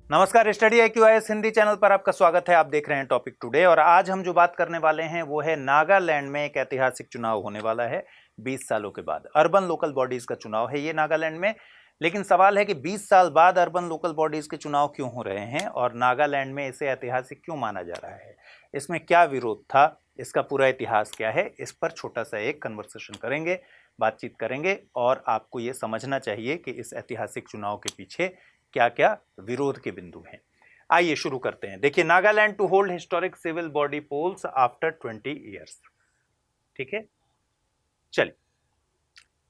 नमस्कार, study IQIS Hindi channel पर आपका स्वागत है। आप देख रहे हैं टॉपिक टुडे और आज हम जो बात करने वाले हैं वो है नागालैंड में एक ऐतिहासिक चुनाव होने वाला है 20 सालों के बाद। अर्बन लोकल बॉडीज का चुनाव है ये नागालैंड में। लेकिन सवाल है कि 20 साल बाद अर्बन लोकल बॉडीज के चुनाव क्यों हो रहे हैं और नागालैंड में इसे ऐतिहासिक क्यों माना जा रहा है, इसमें क्या विरोध था, इसका पूरा इतिहास क्या है, इस पर छोटा सा एक कन्वर्सेशन करेंगे, बातचीत करेंगे और आपको ये समझना चाहिए कि इस ऐतिहासिक चुनाव के पीछे क्या क्या विरोध के बिंदु हैं। आइए शुरू करते हैं। देखिए, Nagaland to hold historic civil body polls after 20 years. ठीक है, चलिए।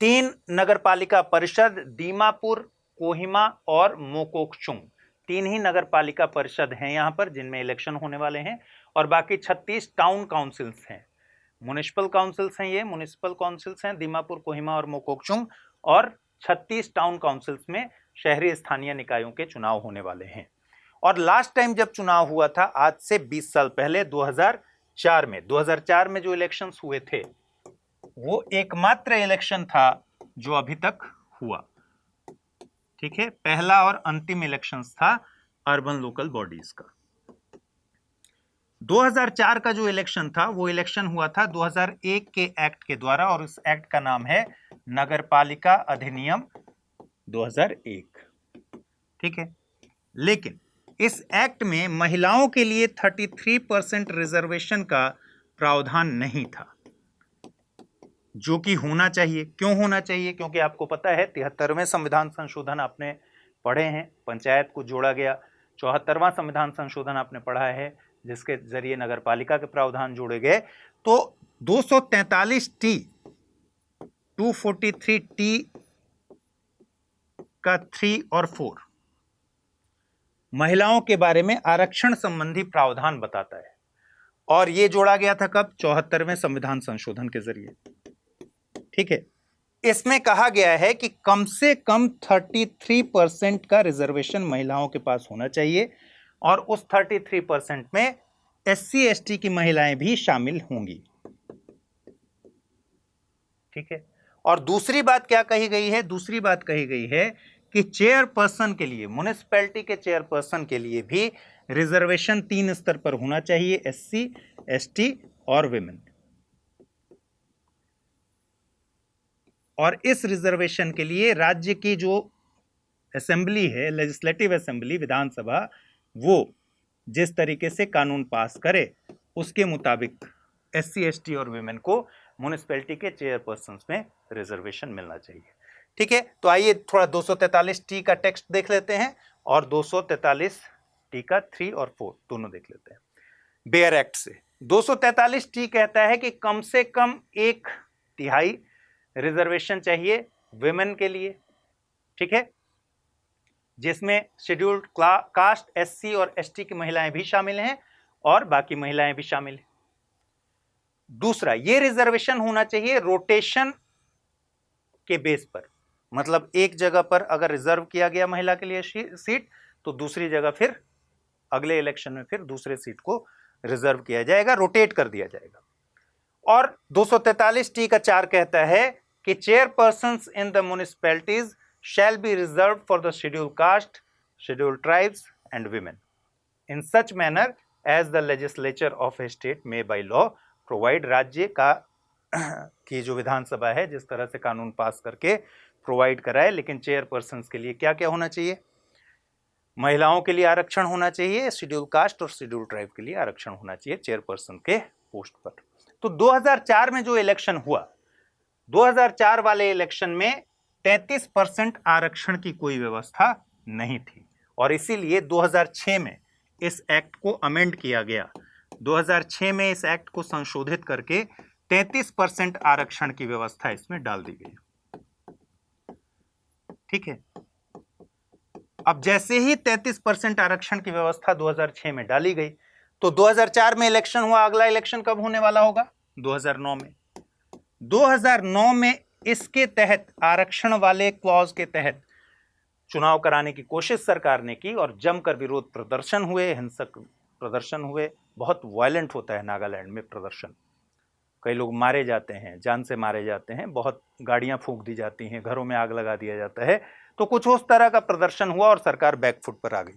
3 नगरपालिका परिषद दीमापुर, कोहिमा और मोकोकचुंग, 3 ही नगरपालिका परिषद हैं यहां पर जिनमें इलेक्शन होने वाले हैं और बाकी 36 टाउन काउंसिल्स हैं, म्युनिसिपल काउंसिल्स हैं। ये म्युनिसिपल काउंसिल्स हैं दीमापुर, कोहिमा और मोकोकचुंग और 36 टाउन काउंसिल्स में शहरी स्थानीय निकायों के चुनाव होने वाले हैं। और लास्ट टाइम जब चुनाव हुआ था आज से 20 साल पहले 2004 में जो इलेक्शंस हुए थे वो एकमात्र इलेक्शन था जो अभी तक हुआ। ठीक है, पहला और अंतिम इलेक्शंस था अर्बन लोकल बॉडीज का। 2004 का जो इलेक्शन था वो इलेक्शन हुआ था 2001 के एक्ट के द्वारा और इस एक्ट का नाम है नगरपालिका अधिनियम 2001। ठीक है, लेकिन इस एक्ट में महिलाओं के लिए 33% रिजर्वेशन का प्रावधान नहीं था, जो कि होना चाहिए। क्यों होना चाहिए? क्योंकि आपको पता है 73वें संविधान संशोधन आपने पढ़े हैं, पंचायत को जोड़ा गया। 74वां संविधान संशोधन आपने पढ़ा है जिसके जरिए नगरपालिका के प्रावधान जोड़े गए। तो 243T, 243T का 3 और 4 महिलाओं के बारे में आरक्षण संबंधी प्रावधान बताता है और यह जोड़ा गया था कब? 74वें संविधान संशोधन के जरिए। ठीक है, इसमें कहा गया है कि कम से कम 33% का रिजर्वेशन महिलाओं के पास होना चाहिए और उस 33% में SC/ST की महिलाएं भी शामिल होंगी। ठीक है, और दूसरी बात क्या कही गई है? दूसरी बात कही गई है कि चेयरपर्सन के लिए, म्युनिसिपैलिटी के चेयरपर्सन के लिए भी रिजर्वेशन 3 स्तर पर होना चाहिए, SC/ST और विमेन। और इस रिजर्वेशन के लिए राज्य की जो असेंबली है, लेजिस्लेटिव असेंबली, विधानसभा, वो जिस तरीके से कानून पास करे उसके मुताबिक SC/ST और विमेन को म्युनिसिपैलिटी के चेयरपर्सन में रिजर्वेशन मिलना चाहिए। ठीक है, तो आइए थोड़ा 243T का टेक्स्ट देख लेते हैं और 243T का 3 और 4 दोनों देख लेते हैं बेयर एक्ट से। 243T कहता है कि कम से कम 1/3 रिजर्वेशन चाहिए विमेन के लिए। ठीक है, जिसमें शेड्यूल्ड कास्ट, SC और ST की महिलाएं भी शामिल हैं और बाकी महिलाएं भी शामिल हैं। दूसरा, ये रिजर्वेशन होना चाहिए रोटेशन के बेस पर, मतलब एक जगह पर अगर रिजर्व किया गया महिला के लिए सीट तो दूसरी जगह फिर अगले इलेक्शन में फिर दूसरे सीट को रिजर्व किया जाएगा, रोटेट कर दिया जाएगा। और 243T का 4 कहता है कि chairpersons in the municipalities shall be reserved for the scheduled caste, scheduled tribes and women in such manner as the legislature of a state may by law provide। राज्य का की जो विधानसभा है जिस तरह से कानून पास करके प्रोवाइड कराए, लेकिन चेयरपर्सन के लिए क्या क्या होना चाहिए? महिलाओं के लिए आरक्षण होना चाहिए, शेड्यूल कास्ट और शेड्यूल ट्राइब के लिए आरक्षण होना चाहिए चेयरपर्सन के पोस्ट पर। तो 2004 में जो इलेक्शन हुआ, 2004 वाले इलेक्शन में 33% आरक्षण की कोई व्यवस्था नहीं थी और इसीलिए 2006 में इस एक्ट को अमेंड किया गया। 2006 में इस एक्ट को संशोधित करके 33% आरक्षण की व्यवस्था इसमें डाल दी गई। ठीक है, अब जैसे ही 33% आरक्षण की व्यवस्था 2006 में डाली गई तो 2004 में इलेक्शन हुआ। अगला इलेक्शन कब होने वाला होगा? 2009 में। 2009 में इसके तहत, आरक्षण वाले क्लॉज के तहत चुनाव कराने की कोशिश सरकार ने की और जमकर विरोध प्रदर्शन हुए, हिंसक प्रदर्शन हुए। बहुत वायलेंट होता है नागालैंड में प्रदर्शन, कई लोग मारे जाते हैं, जान से मारे जाते हैं, बहुत गाड़ियां फूंक दी जाती हैं, घरों में आग लगा दिया जाता है। तो कुछ उस तरह का प्रदर्शन हुआ और सरकार बैकफुट पर आ गई।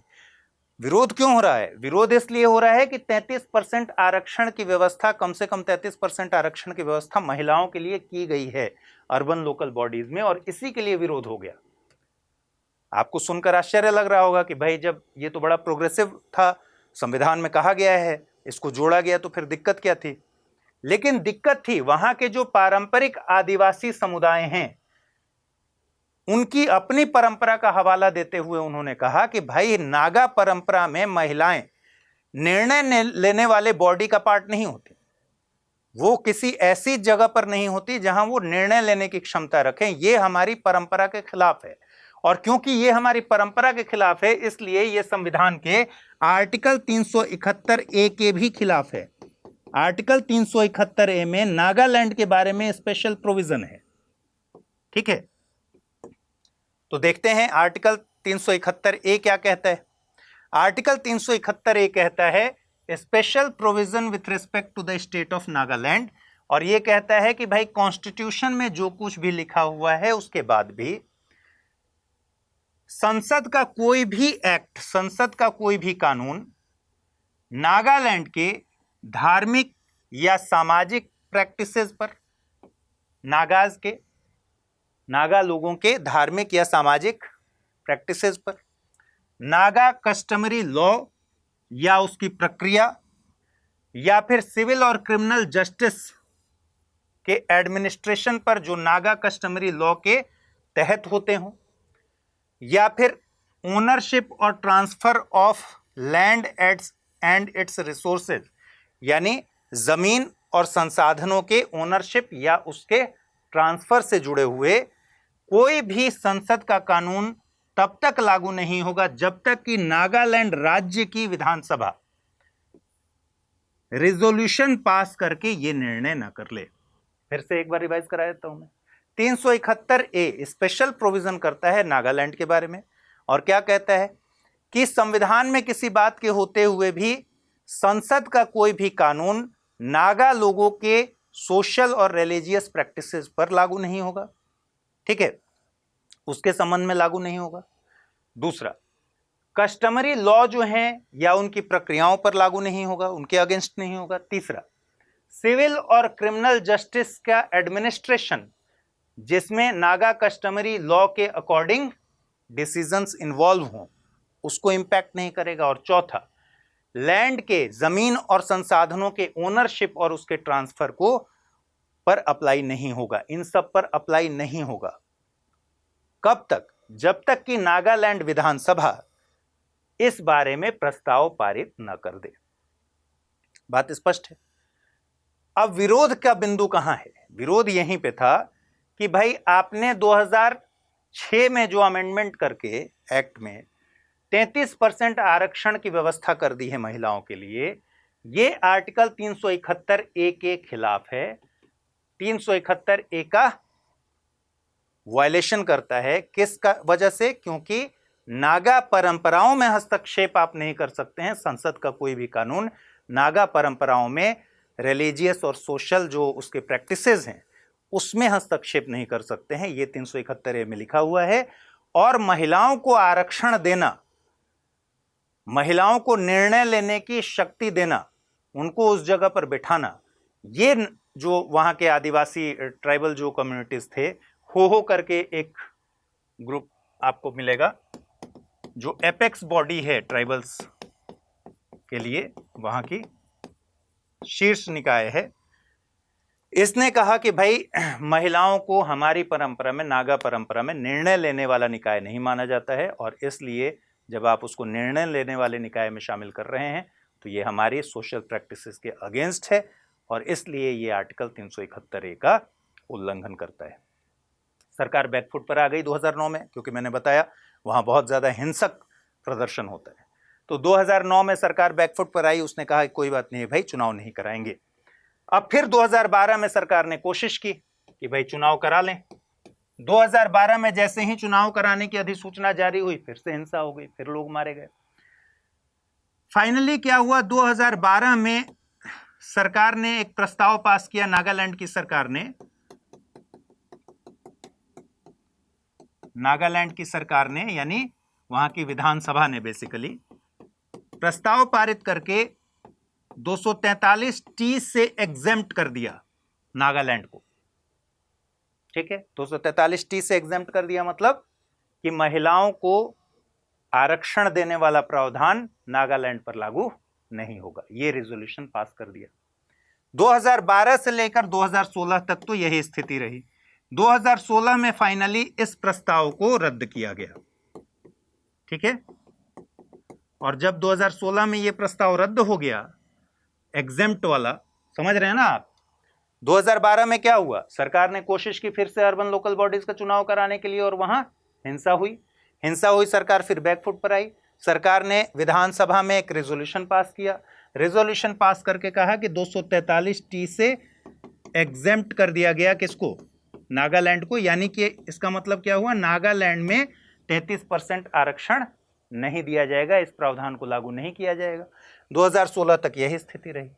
विरोध क्यों हो रहा है? विरोध इसलिए हो रहा है कि 33% आरक्षण की व्यवस्था, कम से कम 33% आरक्षण की व्यवस्था महिलाओं के लिए की गई है अर्बन लोकल बॉडीज में, और इसी के लिए विरोध हो गया। आपको सुनकर आश्चर्य लग रहा होगा कि भाई जब ये तो बड़ा प्रोग्रेसिव था, संविधान में कहा गया है, इसको जोड़ा गया, तो फिर दिक्कत क्या थी? लेकिन दिक्कत थी वहां के जो पारंपरिक आदिवासी समुदाय हैं, उनकी अपनी परंपरा का हवाला देते हुए उन्होंने कहा कि भाई नागा परंपरा में महिलाएं निर्णय लेने वाले बॉडी का पार्ट नहीं होती, वो किसी ऐसी जगह पर नहीं होती जहां वो निर्णय लेने की क्षमता रखें। ये हमारी परंपरा के खिलाफ है, और क्योंकि ये हमारी परंपरा के खिलाफ है, इसलिए ये संविधान के आर्टिकल 371A के भी खिलाफ है। आर्टिकल 371A में नागालैंड के बारे में स्पेशल प्रोविजन है, ठीक है। तो देखते हैं आर्टिकल 371A क्या कहता है। आर्टिकल 371A कहता है special provision with respect to the state of Nagaland, और यह कहता है कि भाई कॉन्स्टिट्यूशन में जो कुछ भी लिखा हुआ है उसके बाद भी संसद का कोई भी एक्ट, संसद का कोई भी कानून नागालैंड के धार्मिक या सामाजिक प्रैक्टिसेस पर, नागा लोगों के धार्मिक या सामाजिक प्रैक्टिसेस पर, नागा कस्टमरी लॉ या उसकी प्रक्रिया, या फिर सिविल और क्रिमिनल जस्टिस के एडमिनिस्ट्रेशन पर जो नागा कस्टमरी लॉ के तहत होते हों, या फिर ओनरशिप और transfer of land and it's resources, यानी जमीन और संसाधनों के ओनरशिप या उसके ट्रांसफर से जुड़े हुए कोई भी संसद का कानून तब तक लागू नहीं होगा जब तक कि नागालैंड राज्य की विधानसभा रिजोल्यूशन पास करके ये निर्णय ना कर ले। फिर से एक बार रिवाइज करा देता हूं मैं। 371A स्पेशल प्रोविजन करता है नागालैंड के बारे में, और क्या कहता है कि संविधान में किसी बात के होते हुए भी संसद का कोई भी कानून नागा लोगों के सोशल और रिलीजियस प्रैक्टिसेस पर लागू नहीं होगा, ठीक है, उसके संबंध में लागू नहीं होगा। दूसरा, कस्टमरी लॉ जो हैं या उनकी प्रक्रियाओं पर लागू नहीं होगा, उनके अगेंस्ट नहीं होगा। तीसरा, सिविल और क्रिमिनल जस्टिस का एडमिनिस्ट्रेशन जिसमें नागा कस्टमरी लॉ के अकॉर्डिंग डिसीजंस इन्वॉल्व हों, उसको इंपैक्ट नहीं करेगा। और चौथा, लैंड के जमीन और संसाधनों के ओनरशिप और उसके ट्रांसफर को पर अप्लाई नहीं होगा, इन सब पर अप्लाई नहीं होगा। कब तक? जब तक कि नागालैंड विधानसभा इस बारे में प्रस्ताव पारित न कर दे। बात स्पष्ट है। अब विरोध का बिंदु कहां है? विरोध यहीं पे था कि भाई आपने 2006 में जो अमेंडमेंट करके एक्ट में 33% आरक्षण की व्यवस्था कर दी है महिलाओं के लिए, ये आर्टिकल 371A के खिलाफ है। 371A का वायलेशन करता है। किस का वजह से? क्योंकि नागा परंपराओं में हस्तक्षेप आप नहीं कर सकते हैं। संसद का कोई भी कानून नागा परंपराओं में रिलीजियस और सोशल जो उसके प्रैक्टिसेस हैं उसमें हस्तक्षेप नहीं कर सकते हैं। ये 371A में लिखा हुआ है। और महिलाओं को आरक्षण देना, महिलाओं को निर्णय लेने की शक्ति देना, उनको उस जगह पर बिठाना, ये जो वहां के आदिवासी ट्राइबल जो कम्युनिटीज थे, हो करके एक ग्रुप आपको मिलेगा जो एपेक्स बॉडी है ट्राइबल्स के लिए, वहां की शीर्ष निकाय है। इसने कहा कि भाई महिलाओं को हमारी परंपरा में, नागा परंपरा में निर्णय लेने वाला निकाय नहीं माना जाता है, और इसलिए जब आप उसको निर्णय लेने वाले निकाय में शामिल कर रहे हैं तो ये हमारी सोशल प्रैक्टिसेस के अगेंस्ट है, और इसलिए ये आर्टिकल 371A का उल्लंघन करता है। सरकार बैकफुट पर आ गई 2009 में, क्योंकि मैंने बताया वहां बहुत ज्यादा हिंसक प्रदर्शन होता है। तो 2009 में सरकार बैकफुट पर आई। उसने कहा कोई बात नहीं भाई, चुनाव नहीं कराएंगे। अब फिर 2012 में सरकार ने कोशिश की कि भाई चुनाव करा लें। 2012 में जैसे ही चुनाव कराने की अधिसूचना जारी हुई, फिर से हिंसा हो गई, फिर लोग मारे गए। फाइनली क्या हुआ? 2012 में सरकार ने एक प्रस्ताव पास किया, नागालैंड की सरकार ने, यानी वहां की विधानसभा ने बेसिकली प्रस्ताव पारित करके 243T से एग्जेम्प्ट कर दिया नागालैंड को। ठीक है, 243T से एग्जेम्प्ट कर दिया मतलब कि महिलाओं को आरक्षण देने वाला प्रावधान नागालैंड पर लागू नहीं होगा। यह रेजोल्यूशन पास कर दिया। 2012 से लेकर 2016 तक तो यही स्थिति रही। 2016 में फाइनली इस प्रस्ताव को रद्द किया गया। ठीक है, और जब 2016 में यह प्रस्ताव रद्द हो गया एग्जेम्प्ट वाला, समझ रहे हैं ना आप, 2012 में क्या हुआ, सरकार ने कोशिश की फिर से अर्बन लोकल बॉडीज का चुनाव कराने के लिए और वहां हिंसा हुई। सरकार फिर बैकफुट पर आई। सरकार ने विधानसभा में एक रेजोल्यूशन पास किया। रेजोल्यूशन पास करके कहा कि 243T से एग्जेम्प्ट कर दिया गया किसको, नागालैंड को। यानी कि इसका मतलब क्या हुआ, नागालैंड में 33% आरक्षण नहीं दिया जाएगा, इस प्रावधान को लागू नहीं किया जाएगा। 2016 तक यही स्थिति रही।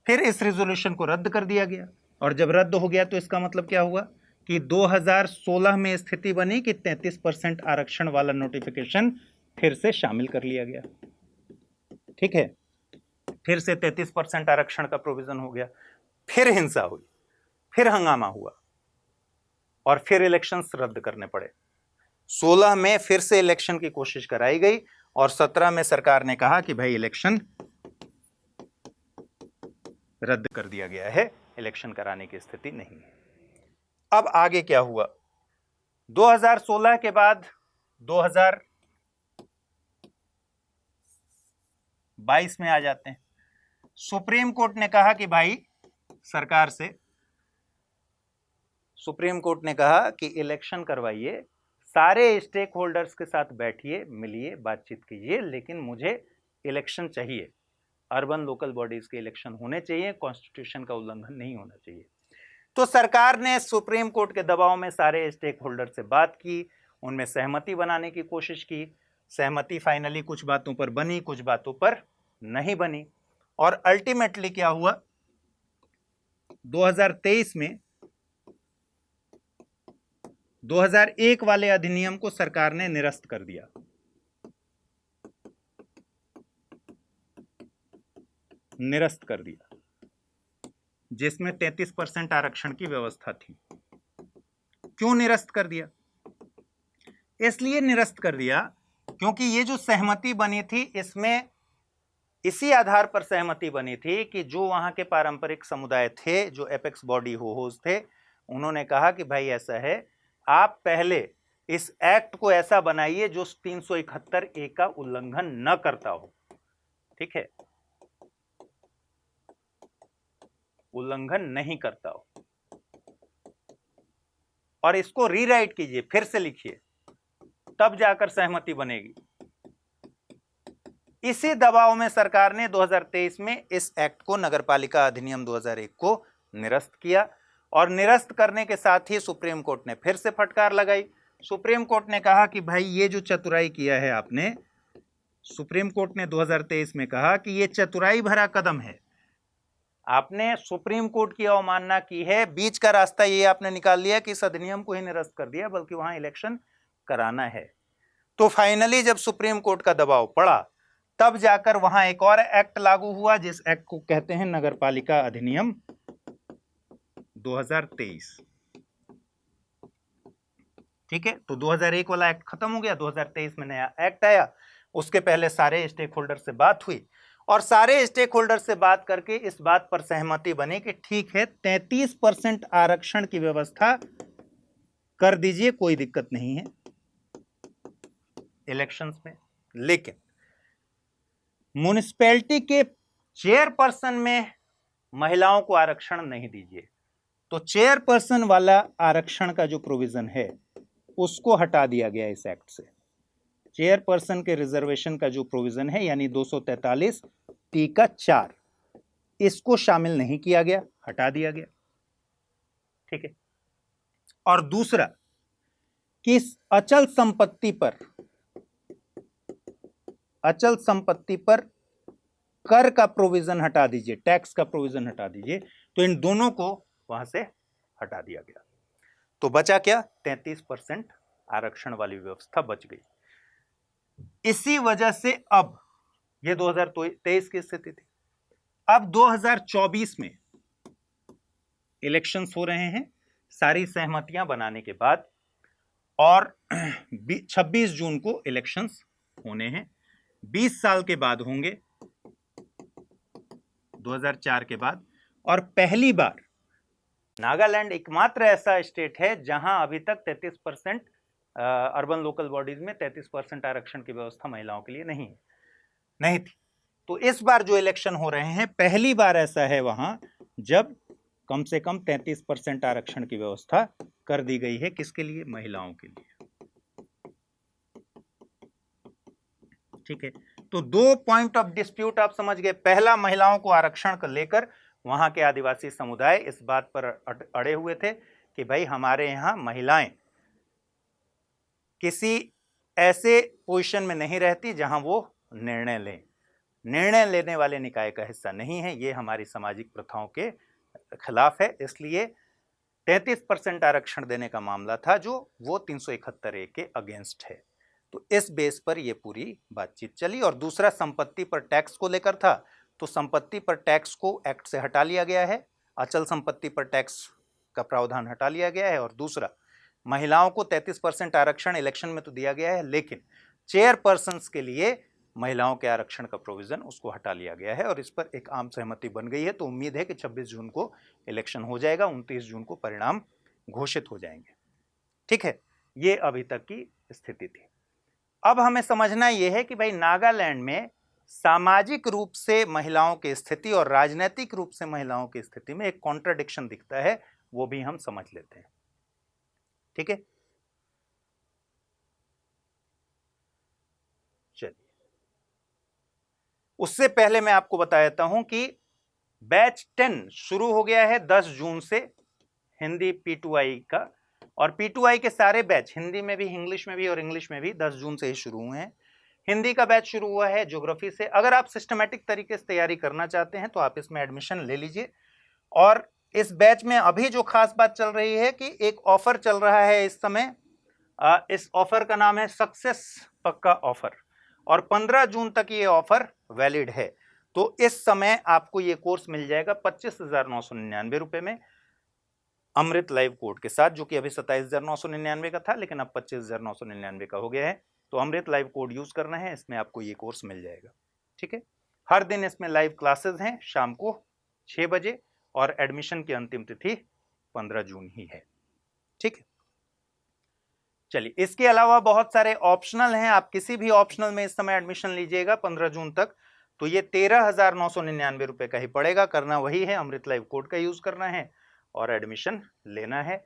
फिर इस रेजोल्यूशन को रद्द कर दिया गया, और जब रद्द हो गया तो इसका मतलब क्या हुआ कि 2016 में स्थिति बनी कि 33% आरक्षण वाला नोटिफिकेशन फिर से शामिल कर लिया गया। ठीक है, फिर से 33% आरक्षण का प्रोविजन हो गया। फिर हिंसा हुई, फिर हंगामा हुआ, और फिर इलेक्शंस रद्द करने पड़े। 16 में फिर से इलेक्शन की कोशिश कराई गई, और 17 में सरकार ने कहा कि भाई इलेक्शन रद्द कर दिया गया है, इलेक्शन कराने की स्थिति नहीं है। अब आगे क्या हुआ, 2016 के बाद 2022 में आ जाते हैं। सुप्रीम कोर्ट ने कहा कि भाई सरकार से, सुप्रीम कोर्ट ने कहा कि इलेक्शन करवाइए, सारे स्टेक होल्डर्स के साथ बैठिए, मिलिए, बातचीत कीजिए, लेकिन मुझे इलेक्शन चाहिए, अर्बन लोकल बॉडीज के इलेक्शन होने चाहिए, कॉन्स्टिट्यूशन का उल्लंघन नहीं होना चाहिए। तो सरकार ने सुप्रीम कोर्ट के दबाव में सारे स्टेक होल्डर से बात की, उनमें सहमति बनाने की कोशिश की। सहमति फाइनली कुछ बातों पर बनी, कुछ बातों पर नहीं बनी, और अल्टीमेटली क्या हुआ, 2023 में 2001 वाले अधिनियम को सरकार ने निरस्त कर दिया। निरस्त कर दिया, जिसमें 33% आरक्षण की व्यवस्था थी। क्यों निरस्त कर दिया? इसलिए निरस्त कर दिया क्योंकि ये जो सहमति बनी थी, इसमें इसी आधार पर सहमति बनी थी कि जो वहां के पारंपरिक समुदाय थे, जो एपेक्स बॉडी होज थे, उन्होंने कहा कि भाई ऐसा है, आप पहले इस एक्ट को ऐसा बनाइए जो 371A का उल्लंघन न करता हो। ठीक है, उल्लंघन नहीं करता हो, और इसको रीराइट कीजिए, फिर से लिखिए, तब जाकर सहमति बनेगी। इसी दबाव में सरकार ने 2023 में इस एक्ट को, नगरपालिका अधिनियम 2001 को निरस्त किया, और निरस्त करने के साथ ही सुप्रीम कोर्ट ने फिर से फटकार लगाई। सुप्रीम कोर्ट ने कहा कि भाई ये जो चतुराई किया है आपने, सुप्रीम कोर्ट ने 2023 में कहा कि ये चतुराई भरा कदम है, आपने सुप्रीम कोर्ट की अवमानना की है, बीच का रास्ता ये आपने निकाल लिया कि इस अधिनियम को ही निरस्त कर दिया, बल्कि वहां इलेक्शन कराना है। तो फाइनली जब सुप्रीम कोर्ट का दबाव पड़ा, तब जाकर वहां एक और एक्ट लागू हुआ, जिस एक्ट को कहते हैं नगरपालिका अधिनियम 2023। ठीक है, तो 2001 वाला एक्ट खत्म हो गया, 2023 में नया एक्ट आया। उसके पहले सारे स्टेक होल्डर से बात हुई, और सारे स्टेक होल्डर से बात करके इस बात पर सहमति बनी कि ठीक है, 33% आरक्षण की व्यवस्था कर दीजिए, कोई दिक्कत नहीं है इलेक्शंस में। लेकिन म्युनिसिपैलिटी के चेयरपर्सन में महिलाओं को आरक्षण नहीं दीजिए। तो चेयरपर्सन वाला आरक्षण का जो प्रोविजन है उसको हटा दिया गया इस एक्ट से। चेयरपर्सन के रिजर्वेशन का जो प्रोविजन है, यानी 243T का 4, इसको शामिल नहीं किया गया, हटा दिया गया। ठीक है, और दूसरा कि अचल संपत्ति पर कर का प्रोविजन हटा दीजिए, टैक्स का प्रोविजन हटा दीजिए। तो इन दोनों को वहां से हटा दिया गया। तो बचा क्या? 33% आरक्षण वाली व्यवस्था बच गई। इसी वजह से अब ये 2023 की स्थिति थी। अब 2024 में इलेक्शंस हो रहे हैं सारी सहमतियां बनाने के बाद, और 26 जून को इलेक्शंस होने हैं। 20 साल के बाद होंगे, 2004 के बाद। और पहली बार नागालैंड एकमात्र ऐसा स्टेट है जहां अभी तक 33% अर्बन लोकल बॉडीज में 33% आरक्षण की व्यवस्था महिलाओं के लिए नहीं थी। तो इस बार जो इलेक्शन हो रहे हैं, पहली बार ऐसा है वहां जब कम से कम 33% आरक्षण की व्यवस्था कर दी गई है। किसके लिए? महिलाओं के लिए। ठीक है, तो 2 पॉइंट ऑफ डिस्प्यूट आप समझ गए। पहला, महिलाओं को आरक्षण को लेकर वहां के आदिवासी समुदाय इस बात पर अड़े हुए थे कि भाई हमारे यहां महिलाएं किसी ऐसे पोजीशन में नहीं रहती जहां वो निर्णय लें, निर्णय लेने वाले निकाय का हिस्सा नहीं है, ये हमारी सामाजिक प्रथाओं के खिलाफ है। इसलिए 33% आरक्षण देने का मामला था जो वो 371A के अगेंस्ट है। तो इस बेस पर ये पूरी बातचीत चली। और दूसरा, संपत्ति पर टैक्स को लेकर था, तो संपत्ति पर टैक्स को एक्ट से हटा लिया गया है, अचल संपत्ति पर टैक्स का प्रावधान हटा लिया गया है। और दूसरा, महिलाओं को 33% आरक्षण इलेक्शन में तो दिया गया है, लेकिन चेयरपर्सन्स के लिए महिलाओं के आरक्षण का प्रोविजन उसको हटा लिया गया है, और इस पर एक आम सहमति बन गई है। तो उम्मीद है कि 26 जून को इलेक्शन हो जाएगा, 29 जून को परिणाम घोषित हो जाएंगे। ठीक है, ये अभी तक की स्थिति थी। अब हमें समझना यह है कि भाई नागालैंड में सामाजिक रूप से महिलाओं की स्थिति और राजनीतिक रूप से महिलाओं की स्थिति में एक कॉन्ट्राडिक्शन दिखता है, वो भी हम समझ लेते हैं। ठीक है, चलिए उससे पहले मैं आपको बता देता हूं कि बैच 10 शुरू हो गया है 10 जून से, हिंदी P2I का। और P2I के सारे बैच, हिंदी में भी, इंग्लिश में भी और इंग्लिश में भी 10 जून से ही शुरू हुए हैं। हिंदी का बैच शुरू हुआ है ज्योग्राफी से। अगर आप सिस्टमैटिक तरीके से तैयारी करना चाहते हैं तो आप इसमें एडमिशन ले लीजिए। और इस बैच में अभी जो खास बात चल रही है कि एक ऑफर चल रहा है इस समय, इस ऑफर का नाम है सक्सेस पक्का ऑफर, और 15 जून तक ये ऑफर वैलिड है। तो इस समय आपको ये कोर्स मिल जाएगा 25,999 रुपए में, अमृत लाइव कोड के साथ, जो कि अभी 27,999 का था, लेकिन अब 25,999 का हो गया है। तो अमृत लाइव कोड यूज करना है, इसमें आपको ये कोर्स मिल जाएगा। ठीक है, हर दिन इसमें लाइव क्लासेस हैं शाम को 6 बजे, और एडमिशन की अंतिम तिथि 15 जून ही है। ठीक है, चलिए इसके अलावा बहुत सारे ऑप्शनल हैं, आप किसी भी ऑप्शनल में इस समय एडमिशन लीजिएगा 15 जून तक, तो ये 13,999 रुपए का ही पड़ेगा। करना वही है, अमृत लाइव कोड का यूज करना है और एडमिशन लेना है।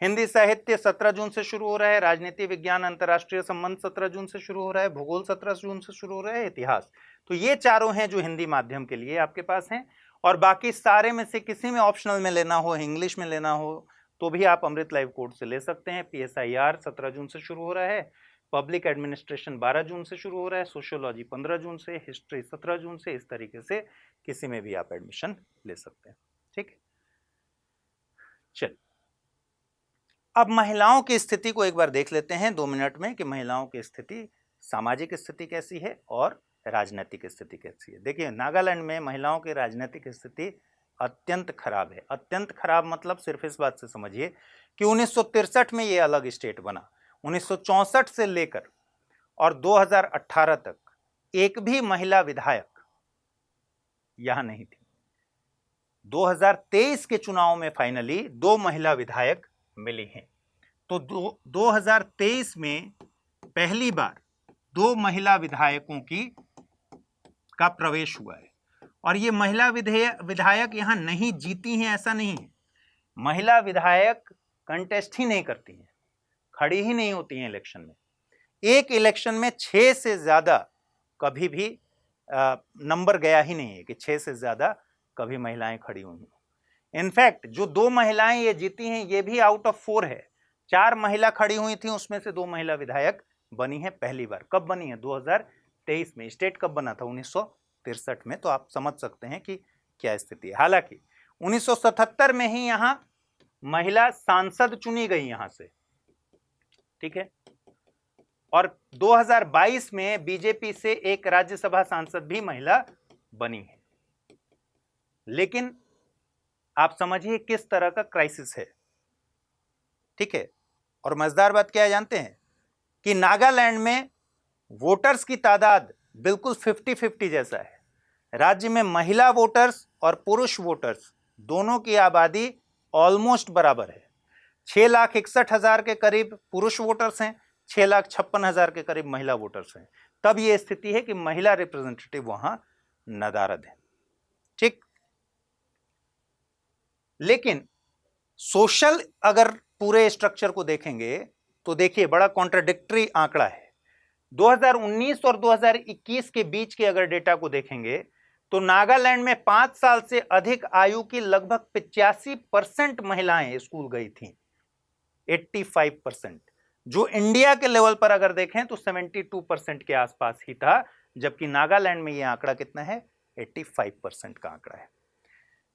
हिंदी साहित्य 17 जून से शुरू हो रहा है, राजनीति विज्ञान अंतरराष्ट्रीय संबंध 17 जून से शुरू हो रहा है, भूगोल 17 जून से शुरू हो रहा है, इतिहास। तो ये चारों हैं जो हिंदी माध्यम के लिए आपके पास हैं। और बाकी सारे में से किसी में ऑप्शनल में लेना हो, इंग्लिश में लेना हो, तो भी आप अमृत लाइव कोड से ले सकते हैं। PSIR 17 जून से शुरू हो रहा है, पब्लिक एडमिनिस्ट्रेशन 12 जून से शुरू हो रहा है, सोशियोलॉजी 15 जून से, हिस्ट्री 17 जून से। इस तरीके से किसी में भी आप एडमिशन ले सकते हैं। ठीक है, चलिए अब महिलाओं की स्थिति को एक बार देख लेते हैं 2 मिनट में, कि महिलाओं की स्थिति, सामाजिक स्थिति कैसी है और राजनीतिक स्थिति कैसी है। देखिए, नागालैंड में महिलाओं की राजनीतिक स्थिति अत्यंत खराब है। अत्यंत खराब मतलब सिर्फ इस बात से समझिए कि 1963 में ये अलग स्टेट बना, 1964 से लेकर और 2018 तक एक भी महिला विधायक यहां नहीं थी। 2023 के चुनाव में फाइनली 2 महिला विधायक मिली हैं। तो 2023 में पहली बार 2 महिला विधायकों का प्रवेश हुआ है। और ये महिला विधायक यहां नहीं जीती हैं ऐसा नहीं है, महिला विधायक कंटेस्ट ही नहीं करती हैं, खड़ी ही नहीं होती हैं इलेक्शन में। एक इलेक्शन में 6 से ज्यादा कभी भी नंबर गया ही नहीं है कि 6 से ज्यादा कभी महिलाएं खड़ी हुई हैं। इनफैक्ट जो 2 महिलाएं ये जीती हैं, ये भी आउट ऑफ 4 है। 4 महिला खड़ी हुई थी, उसमें से 2 महिला विधायक बनी है पहली बार। कब बनी है? 2023 में। स्टेट कब बना था? 1963 में। तो आप समझ सकते हैं कि क्या स्थिति है। हालांकि 1977 में ही यहां महिला सांसद चुनी गई यहां से। ठीक है, और 2022 में बीजेपी से एक राज्यसभा सांसद भी महिला बनी है। लेकिन आप समझिए किस तरह का क्राइसिस है, ठीक है। और मजेदार बात क्या है जानते हैं कि नागालैंड में वोटर्स की तादाद बिल्कुल 50-50 जैसा है। राज्य में महिला वोटर्स और पुरुष वोटर्स दोनों की आबादी ऑलमोस्ट बराबर है। 6,61,000 के करीब पुरुष वोटर्स हैं, 6,56,000 के करीब महिला वोटर्स हैं। तब यह स्थिति है कि महिला रिप्रेजेंटेटिव वहां नदारद है, ठीक। लेकिन सोशल अगर पूरे स्ट्रक्चर को देखेंगे तो देखिए बड़ा कॉन्ट्राडिक्टरी आंकड़ा है। 2019 और 2021 के बीच के अगर डेटा को देखेंगे तो नागालैंड में 5 साल से अधिक आयु की लगभग 85% महिलाएं स्कूल गई थीं, 85%, जो इंडिया के लेवल पर अगर देखें तो 72% के आसपास ही था, जबकि नागालैंड में यह आंकड़ा कितना है, 85% का आंकड़ा है।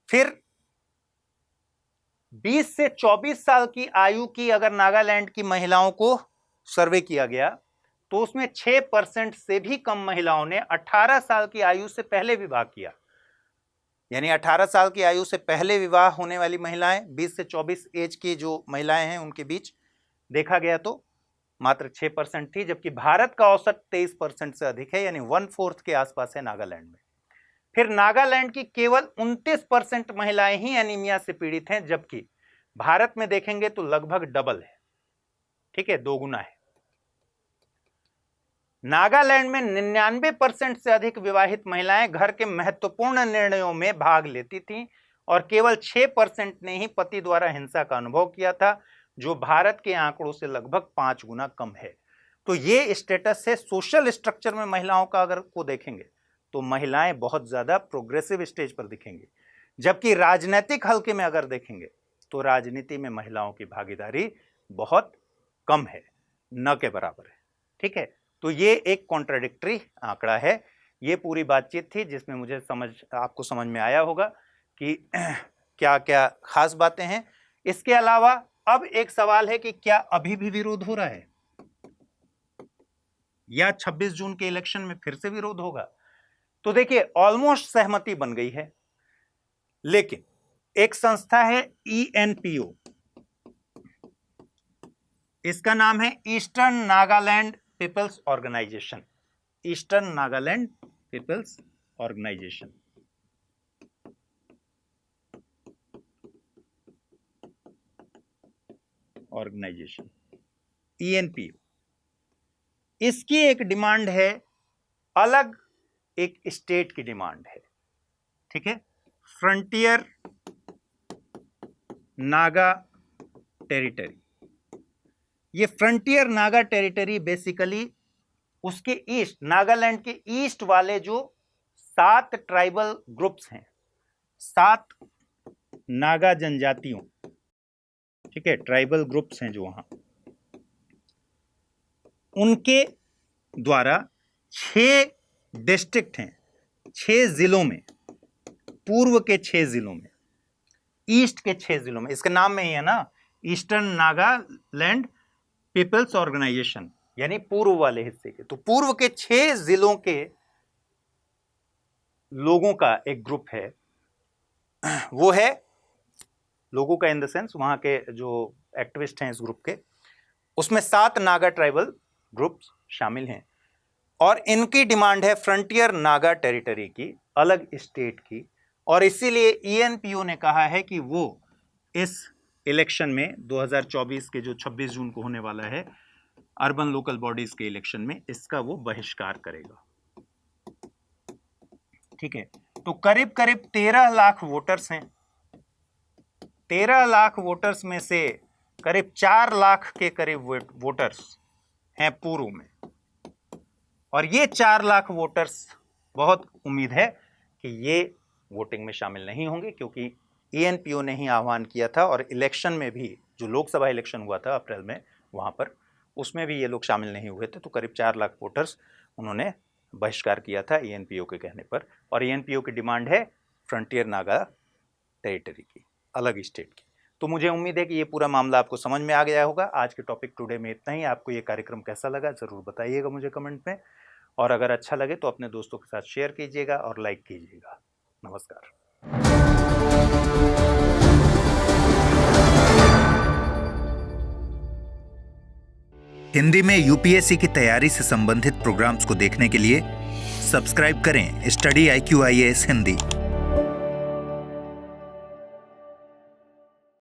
फिर 20 से 24 साल की आयु की अगर नागालैंड की महिलाओं को सर्वे किया गया तो उसमें 6% से भी कम महिलाओं ने 18 साल की आयु से पहले विवाह किया। यानी 18 साल की आयु से पहले विवाह होने वाली महिलाएं 20 से 24 एज की जो महिलाएं हैं उनके बीच देखा गया तो मात्र 6% थी, जबकि भारत का औसत 23% से अधिक है, यानी 1/4 के आसपास है नागालैंड में। फिर नागालैंड की केवल 29% महिलाएं ही एनीमिया से पीड़ित हैं, जबकि भारत में देखेंगे तो लगभग डबल है, ठीक है, 2 गुना है। नागालैंड में 99% से अधिक विवाहित महिलाएं घर के महत्वपूर्ण निर्णयों में भाग लेती थीं और केवल 6% ने ही पति द्वारा हिंसा का अनुभव किया था, जो भारत के आंकड़ों से लगभग 5 गुना कम है। तो ये स्टेटस है। सोशल स्ट्रक्चर में महिलाओं का अगर को देखेंगे तो महिलाएं बहुत ज्यादा प्रोग्रेसिव स्टेज पर दिखेंगी, जबकि राजनीतिक हल्के में अगर देखेंगे तो राजनीति में महिलाओं की भागीदारी बहुत कम है, न के बराबर है, ठीक है। तो ये एक कॉन्ट्राडिक्टरी आंकड़ा है। ये पूरी बातचीत थी जिसमें मुझे आपको समझ में आया होगा कि क्या क्या खास बातें हैं। इसके अलावा अब एक सवाल है कि क्या अभी भी विरोध हो रहा है या 26 जून के इलेक्शन में फिर से विरोध होगा? तो देखिए ऑलमोस्ट सहमति बन गई है, लेकिन एक संस्था है ENPO, इसका नाम है Eastern Nagaland people's organisation, Eastern Nagaland people's organisation. ENPO, इसकी एक डिमांड है, अलग एक स्टेट की डिमांड है, ठीक है, फ्रंटियर नागा टेरिटरी। ये फ्रंटियर नागा टेरिटरी बेसिकली उसके ईस्ट, नागालैंड के ईस्ट वाले जो 7 ट्राइबल ग्रुप्स हैं, 7 नागा जनजातियों, ठीक है, ट्राइबल ग्रुप्स हैं जो वहां, उनके द्वारा 6 डिस्ट्रिक्ट हैं, 6 जिलों में, पूर्व के 6 जिलों में, ईस्ट के 6 जिलों में, इसके नाम में ही है ना ईस्टर्न नागालैंड पीपल्स ऑर्गेनाइजेशन, यानी पूर्व वाले हिस्से के। तो पूर्व के 6 जिलों के लोगों का एक ग्रुप है, वो है लोगों का इन द सेंस वहां के जो एक्टिविस्ट हैं इस ग्रुप के, उसमें 7 नागा ट्राइबल ग्रुप्स शामिल हैं और इनकी डिमांड है फ्रंटियर नागा टेरिटरी की, अलग स्टेट की। और इसीलिए ENPO ने कहा है कि वो इस इलेक्शन में 2024 के जो 26 जून को होने वाला है अर्बन लोकल बॉडीज के इलेक्शन में, इसका वो बहिष्कार करेगा, ठीक है। तो करीब करीब 13 लाख वोटर्स हैं, 13 लाख वोटर्स में से करीब 4 लाख के करीब वोटर्स हैं पूर्व में, और ये 4 लाख वोटर्स बहुत उम्मीद है कि ये वोटिंग में शामिल नहीं होंगे, क्योंकि ENPO ने ही आह्वान किया था और इलेक्शन में भी, जो लोकसभा इलेक्शन हुआ था अप्रैल में वहां पर, उसमें भी ये लोग शामिल नहीं हुए थे। तो करीब 4 लाख वोटर्स उन्होंने बहिष्कार किया था ENPO के कहने पर, और ENPO की डिमांड है फ्रंटियर नागा टेरिटरी की, अलग स्टेट की। तो मुझे उम्मीद है कि ये पूरा मामला आपको समझ में आ गया होगा। आज के टॉपिक टुडे में इतना ही। आपको ये कार्यक्रम कैसा लगा ज़रूर बताइएगा मुझे कमेंट में, और अगर अच्छा लगे तो अपने दोस्तों के साथ शेयर कीजिएगा और लाइक कीजिएगा। नमस्कार। हिंदी में यूपीएससी की तैयारी से संबंधित प्रोग्राम्स को देखने के लिए सब्सक्राइब करें स्टडी IQ IAS हिंदी।